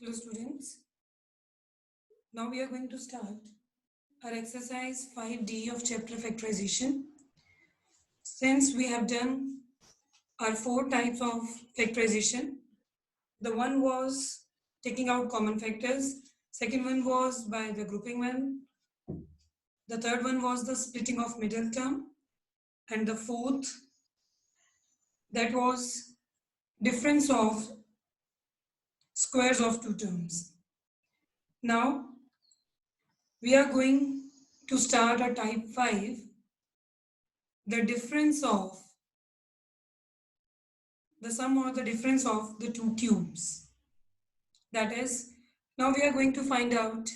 Hello students, now we are going to start our exercise 5D of chapter factorization. Since we have done our 4 types of factorization, the one was taking out common factors, second one was by the grouping one, the third one was the splitting of middle term, and the fourth, that was difference of squares of two terms. Now we are going to start a type 5, the difference of the sum or the difference of the two cubes. That is, now we are going to find out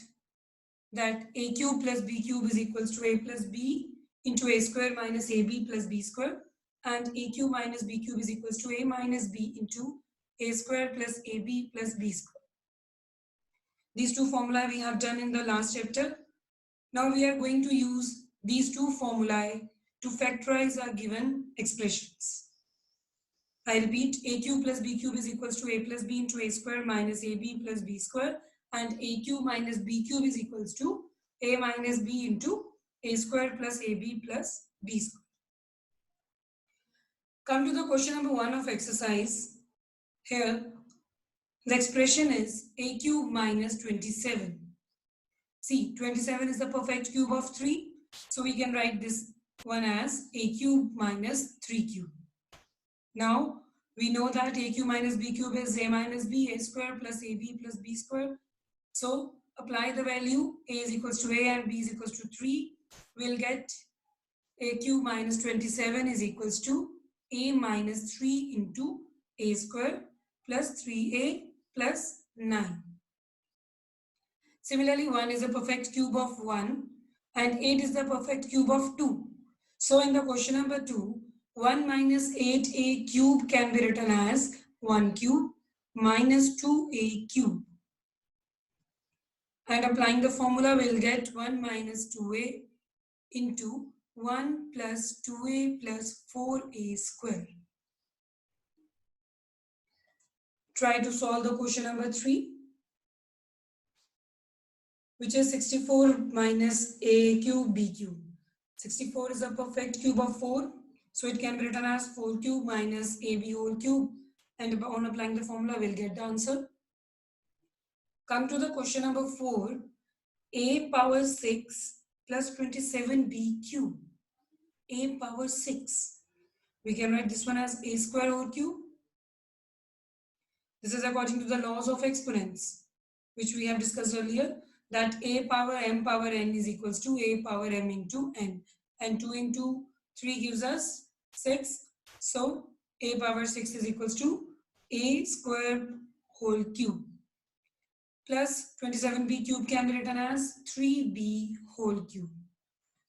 that a cube plus b cube is equals to a plus b into a square minus ab plus b square, and a cube minus b cube is equals to a minus b into a square plus ab plus b square. These two formulae we have done in the last chapter. Now we are going to use these two formulae to factorize our given expressions. I repeat, a cube plus b cube is equals to a plus b into a square minus ab plus b square, and a cube minus b cube is equals to a minus b into a square plus ab plus b square. Come to the question number 1 of exercise. Here, the expression is a cube minus 27. See, 27 is the perfect cube of 3. So we can write this one as a cube minus 3 cube. Now, we know that a cube minus b cube is a minus b, a square plus ab plus b square. So, apply the value, a is equals to a and b is equals to 3. We'll get a cube minus 27 is equals to a minus 3 into a square plus 3a plus 9. Similarly, 1 is a perfect cube of 1 and 8 is the perfect cube of 2. So, in the question number 2, 1 minus 8a cube can be written as 1 cube minus 2a cube. And applying the formula, we'll get 1 minus 2a into 1 plus 2a plus 4a square. Try to solve the question number 3, which is 64 minus a cube b cube. 64 is a perfect cube of 4. So it can be written as 4 cube minus ab whole cube, and on applying the formula we'll get the answer. Come to the question number 4, a power 6 plus 27b cube. A power 6. We can write this one as a square whole cube. This is according to the laws of exponents, which we have discussed earlier, that a power m power n is equals to a power m into n, and 2 into 3 gives us 6. So a power 6 is equals to a square whole cube plus 27b cube can be written as 3b whole cube.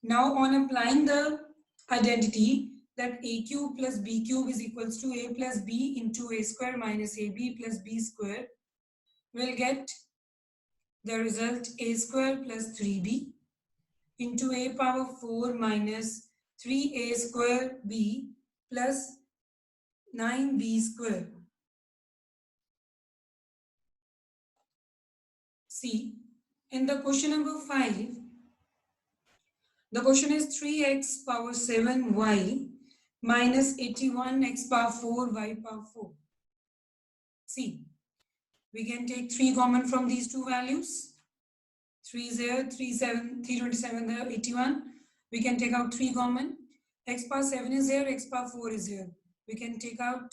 Now on applying the identity that a cube plus b cube is equals to a plus b into a square minus ab plus b square, we'll get the result a square plus 3b into a power 4 minus 3a square b plus 9b square. See, in the question number 5, the question is 3x power 7y minus 81x power 4y power 4. See, we can take 3 common from these two values. 3 is here, 327 there, 81. We can take out 3 common. X power 7 is here, x power 4 is here. We can take out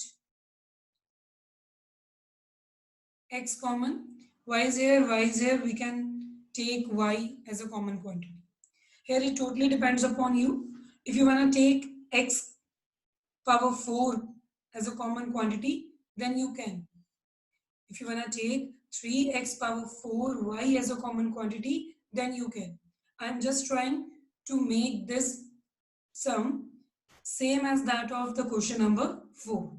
x common. Y is here, y is here. We can take y as a common quantity. Here it totally depends upon you. If you want to take x power 4 as a common quantity, then you can. If you want to take 3x power 4y as a common quantity, then you can. I'm just trying to make this sum same as that of the question number 4.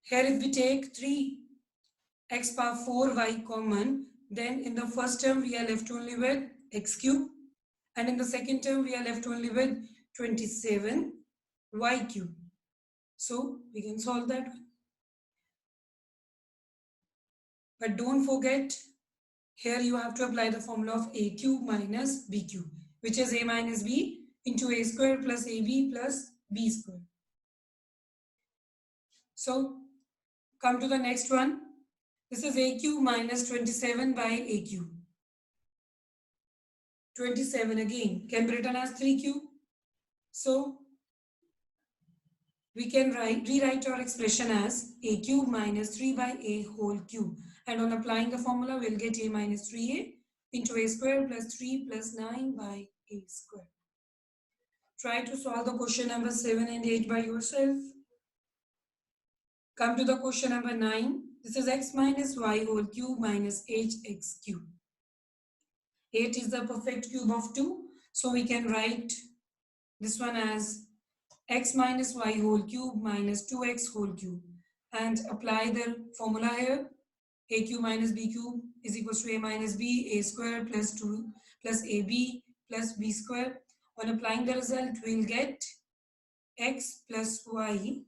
Here if we take 3x power 4y common, then in the first term we are left only with x cube, and in the second term we are left only with 27y cube. So we can solve that one. But don't forget, here you have to apply the formula of a cube minus b cube, which is a minus b into a square plus ab plus b square. So come to the next one. This is a cube minus 27 by a cube. 27 again can be written as 3 cube. So we can rewrite our expression as a cube minus 3 by a whole cube. And on applying the formula, we'll get a minus 3a into a square plus 3 plus 9 by a square. Try to solve the question number 7 and 8 by yourself. Come to the question number 9. This is x minus y whole cube minus 8x cube. 8 is the perfect cube of 2. So we can write this one as x minus y whole cube minus 2x whole cube. And apply the formula here. A cube minus b cube is equals to a minus b, a square plus 2 plus ab plus b square. On applying the result, we'll get x plus y,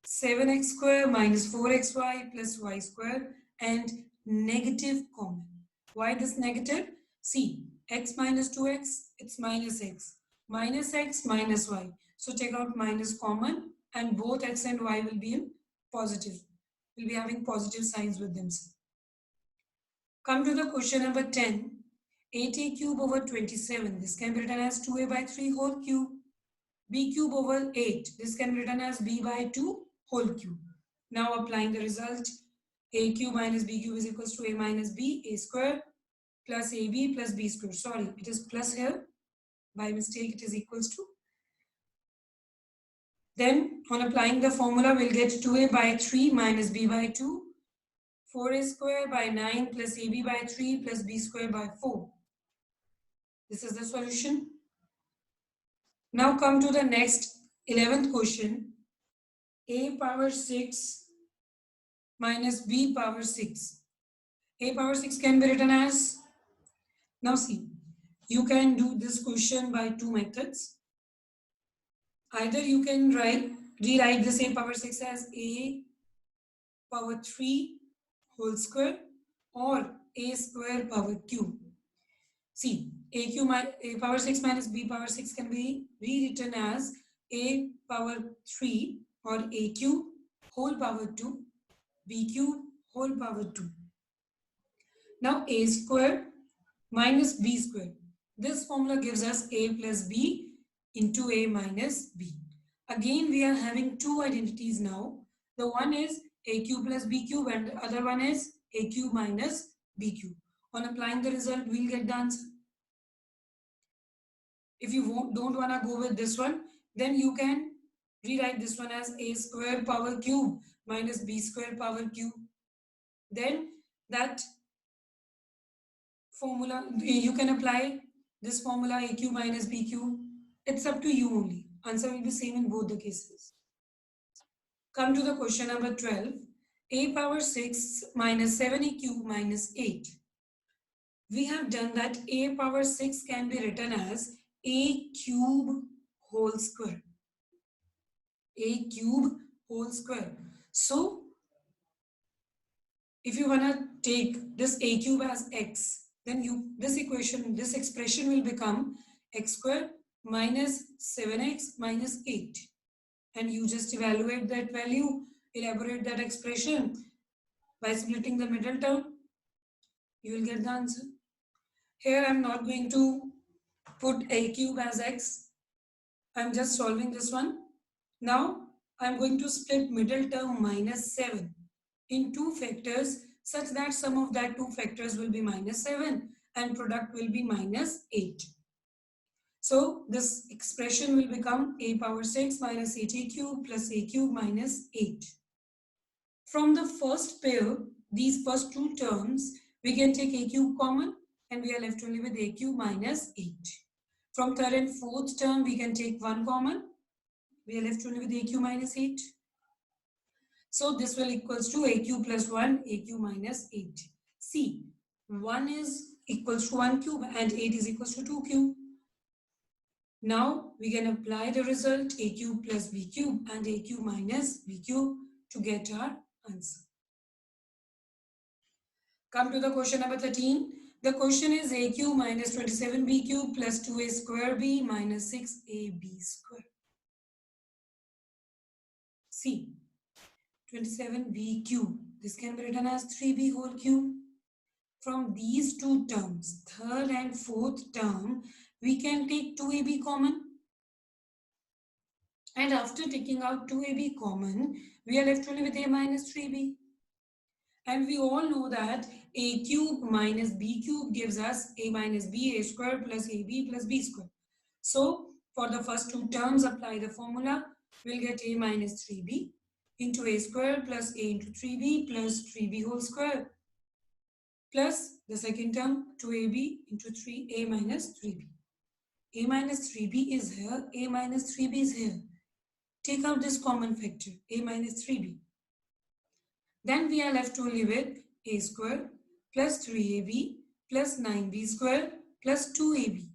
7x square minus 4xy plus y square, and negative common. Why this negative? See, x minus 2x, it's minus x. Minus x minus y. So take out minus common, and both x and y will be in positive. We'll be having positive signs with them. Come to the question number 10. 8a cube over 27. This can be written as 2a by 3 whole cube. B cube over 8. This can be written as b by 2 whole cube. Now applying the result, a cube minus b cube is equals to a minus b, a square plus ab plus b square. Sorry, it is plus here. By mistake, it is equals to. Then on applying the formula, we'll get 2a by 3 minus b by 2. 4a square by 9 plus ab by 3 plus b square by 4. This is the solution. Now come to the next 11th question. A power 6 minus b power 6. A power 6 can be written as, now see, you can do this question by two methods. Either you can rewrite this a power 6 as a power 3 whole square or a square power cube. See, a power 6 minus b power 6 can be rewritten as a power 3 or a cube whole power 2, b cube whole power 2. Now a square minus b square. This formula gives us a plus b into a minus b. Again, we are having two identities now. The one is a cube plus b cube and the other one is a cube minus b cube. On applying the result, we'll get the answer. If you don't want to go with this one, then you can rewrite this one as a square power cube minus b square power cube. Then that formula, you can apply this formula a cube minus b cube. It's up to you only. Answer will be same in both the cases. Come to the question number 12. A power 6 minus 7a cube minus 8. We have done that a power 6 can be written as a cube whole square. A cube whole square. So, if you want to take this a cube as x, then this expression will become x square minus 7x minus 8. And you just evaluate that value, elaborate that expression by splitting the middle term. You will get the answer. Here I am not going to put a cube as x. I am just solving this one. Now I am going to split middle term minus 7 in two factors such that sum of that two factors will be minus 7 and product will be minus 8. So this expression will become a power 6 minus 8a cube plus a cube minus 8. From the first pair, these first two terms, we can take a cube common and we are left only with a cube minus 8. From third and fourth term, we can take one common. We are left only with a cube minus 8. So this will equals to a cube plus 1, a cube minus 8. See, 1 is equals to 1 cube and 8 is equals to 2 cube. Now we can apply the result a cube plus b cube and a cube minus b cube to get our answer. Come to the question number 13. The question is a cube minus 27b cube plus 2a square b minus 6ab square. See, 27b cube. This can be written as 3b whole cube. From these two terms, third and fourth term, we can take 2ab common. And after taking out 2ab common, we are left only with a minus 3b. And we all know that a cube minus b cube gives us a minus b, a square plus ab plus b square. So for the first two terms, apply the formula. We'll get a minus 3b into a square plus a into 3b plus 3b whole square plus the second term 2ab into 3a minus 3b. A minus 3b is here, a minus 3b is here. Take out this common factor, a minus 3b. Then we are left only with a square plus 3ab plus 9b square plus 2ab.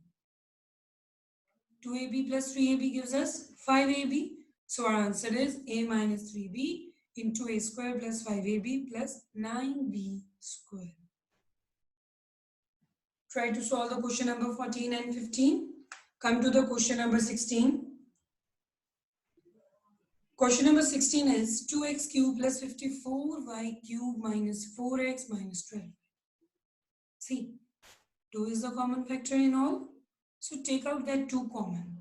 2ab plus 3ab gives us 5ab. So our answer is a minus 3b into a square plus 5ab plus 9b square. Try to solve the question number 14 and 15. Come to the question number 16. Question number 16 is 2x cube plus 54y cube minus 4x minus 12. See, 2 is the common factor in all. So take out that 2 common.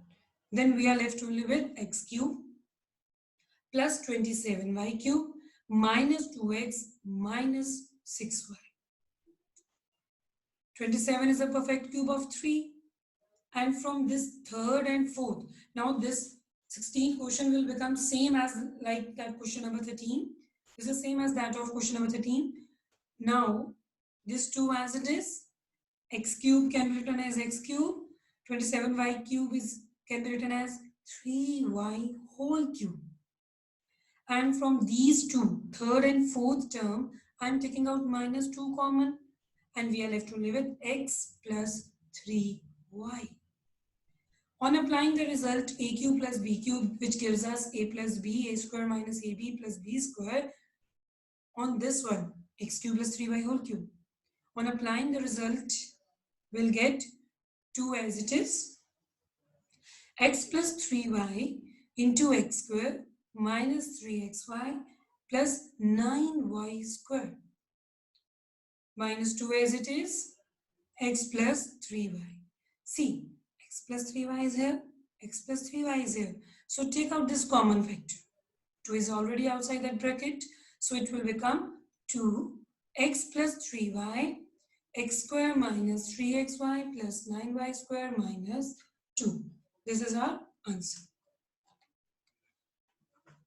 Then we are left only with x cube plus 27y cube minus 2x minus 6y. 27 is a perfect cube of 3. And from this third and fourth, now this 16 question will become same as like that question number 13. This is same as that of question number 13. Now, this 2 as it is, x cube can be written as x cube, 27y cube can be written as 3y whole cube. And from these two, third and fourth term, I am taking out minus 2 common and we are left only with x plus 3y. On applying the result a cube plus b cube, which gives us a plus b, a square minus ab plus b square, on this one, x cube plus 3y whole cube. On applying the result, we'll get 2 as it is, x plus 3y into x square minus 3xy plus 9y square. Minus 2 as it is, x plus 3y. See, x plus 3y is here, x plus 3y is here. So take out this common factor. 2 is already outside that bracket. So it will become 2x plus 3y, x square minus 3xy plus 9y square minus 2. This is our answer.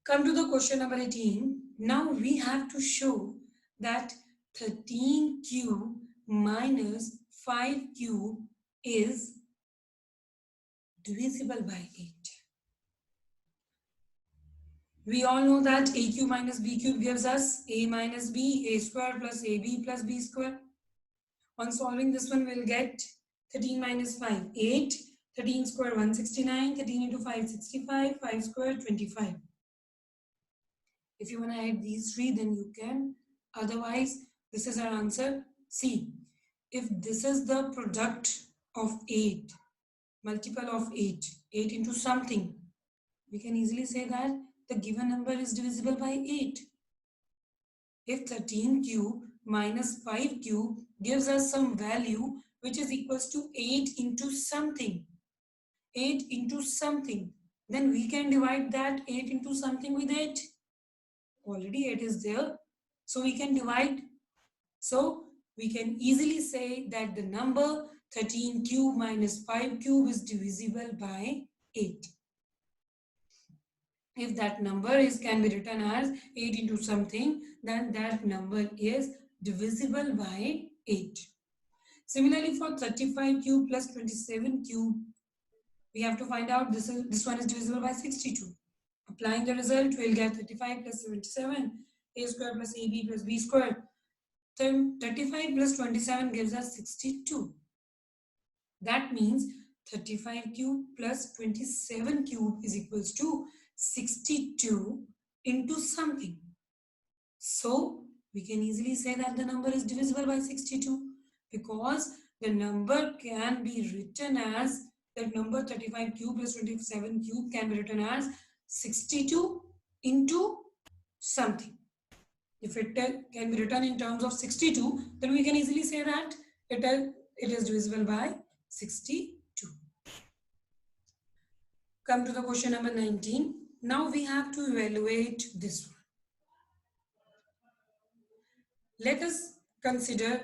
Come to the question number 18. Now we have to show that 13 cube minus 5 cube is divisible by 8. We all know that a cube minus b cube gives us a minus b, a square plus ab plus b square. On solving this one, we'll get 13 minus 5, 8. 13 square, 169. 13 into 5, 65. 5 square, 25. If you want to add these three, then you can. Otherwise, this is our answer. See, if this is the product of 8, multiple of 8, 8 into something, we can easily say that the given number is divisible by 8. If 13 cube minus 5 cube gives us some value which is equals to 8 into something, 8 into something, then we can divide that 8 into something with 8. Already 8 is there, so we can divide. So we can easily say that the number 13 cube minus 5 cube is divisible by 8. If that number can be written as 8 into something, then that number is divisible by 8. Similarly, for 35 cube plus 27 cube, we have to find out this one is divisible by 62. Applying the result, we'll get 35 plus 77, a square plus ab plus b square. Then 35 plus 27 gives us 62. That means 35 cube plus 27 cube is equals to 62 into something. So We can easily say that the number is divisible by 62 because the number can be written as, that number 35 cube plus 27 cube can be written as 62 into something. If it can be written in terms of 62, then we can easily say that it is divisible by 62. Come to the question number 19. Now we have to evaluate this one. Let us consider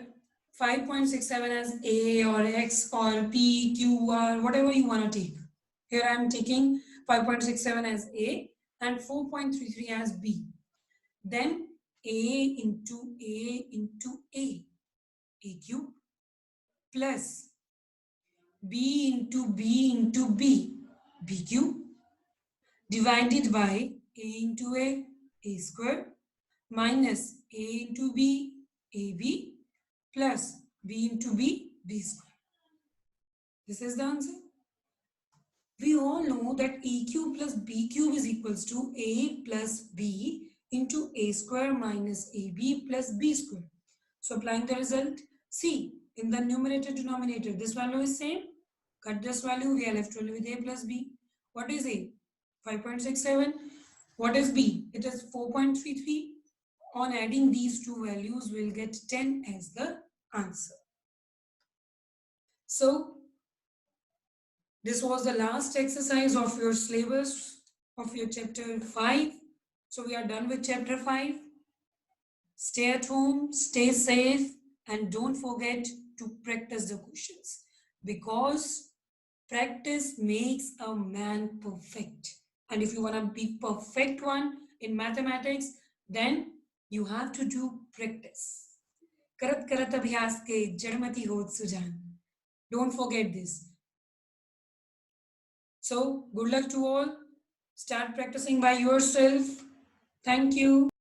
5.67 as A or X or P, Q, R, whatever you want to take. Here I am taking 5.67 as A and 4.33 as B. Then A into A into A cube, plus B into B into B cube, divided by A into A square, minus A into B, AB, plus B into B square. This is the answer. We all know that A cube plus B cube is equals to A plus B into A square minus AB plus B square. So applying the result, see in the numerator denominator, this value is same. Cut this value, we are left only with A plus B. What is A? 5.67. What is B? It is 4.33. On adding these two values, we'll get 10 as the answer. So this was the last exercise of your syllabus of your chapter 5. So we are done with chapter 5. Stay at home, stay safe, and don't forget to practice the questions, because practice makes a man perfect. And if you want to be perfect one in mathematics, then you have to do practice. Karat karat abhyas ke jarmati hot sujan. Don't forget this. So good luck to all. Start practicing by yourself. Thank you.